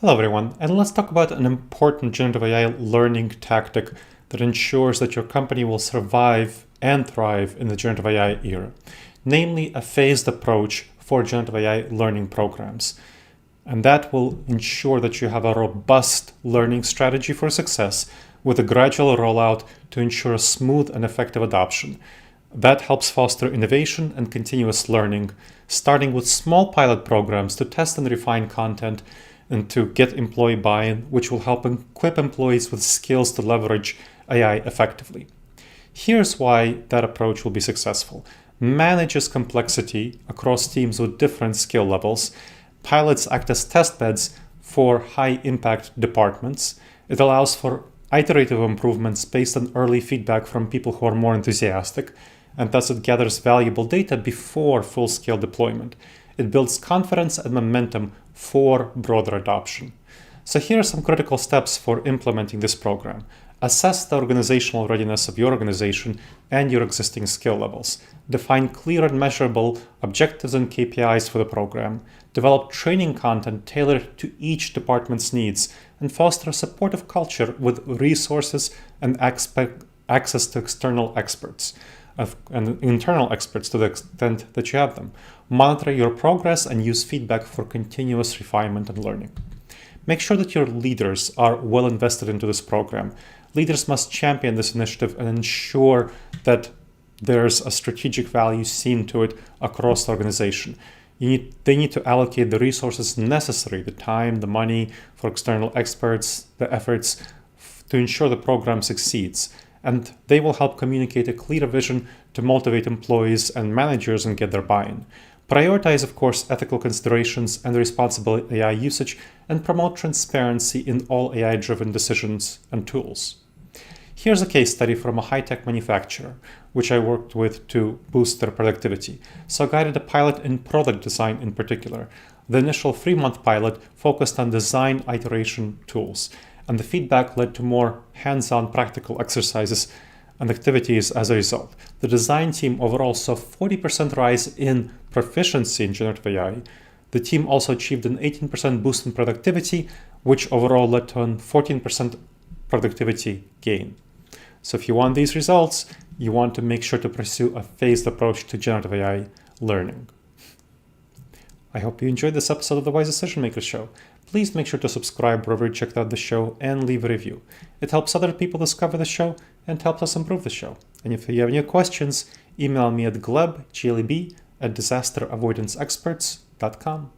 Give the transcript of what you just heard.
Hello everyone, and let's talk about an important generative AI learning tactic that ensures that your company will survive and thrive in the generative AI era, namely a phased approach for generative AI learning programs. And that will ensure that you have a robust learning strategy for success with a gradual rollout to ensure a smooth and effective adoption. That helps foster innovation and continuous learning, starting with small pilot programs to test and refine content and to get employee buy-in, which will help equip employees with skills to leverage AI effectively. Here's why that approach will be successful. Manages complexity across teams with different skill levels. Pilots act as test beds for high-impact departments. It allows for iterative improvements based on early feedback from people who are more enthusiastic, and thus it gathers valuable data before full-scale deployment. It builds confidence and momentum for broader adoption. So here are some critical steps for implementing this program. Assess the organizational readiness of your organization and your existing skill levels. Define clear and measurable objectives and KPIs for the program. Develop training content tailored to each department's needs, and foster a supportive culture with resources and access to external experts and internal experts to the extent that you have them. Monitor your progress and use feedback for continuous refinement and learning. Make sure that your leaders are well invested into this program. Leaders must champion this initiative and ensure that there's a strategic value seen to it across the organization. They need to allocate the resources necessary, the time, the money for external experts, the efforts to ensure the program succeeds. And they will help communicate a clear vision to motivate employees and managers and get their buy-in. Prioritize, of course, ethical considerations and responsible AI usage, and promote transparency in all AI-driven decisions and tools. Here's a case study from a high-tech manufacturer, which I worked with to boost their productivity. So I guided a pilot in product design in particular. The initial 3-month pilot focused on design iteration tools, and the feedback led to more hands-on practical exercises and activities as a result. The design team overall saw 40% rise in proficiency in generative AI. The team also achieved an 18% boost in productivity, which overall led to a 14% productivity gain. So if you want these results, you want to make sure to pursue a phased approach to generative AI learning. I hope you enjoyed this episode of the Wise Decision Maker Show. Please make sure to subscribe wherever you checked out the show and leave a review. It helps other people discover the show and helps us improve the show. And if you have any questions, email me at gleb, Gleb, at disasteravoidanceexperts.com.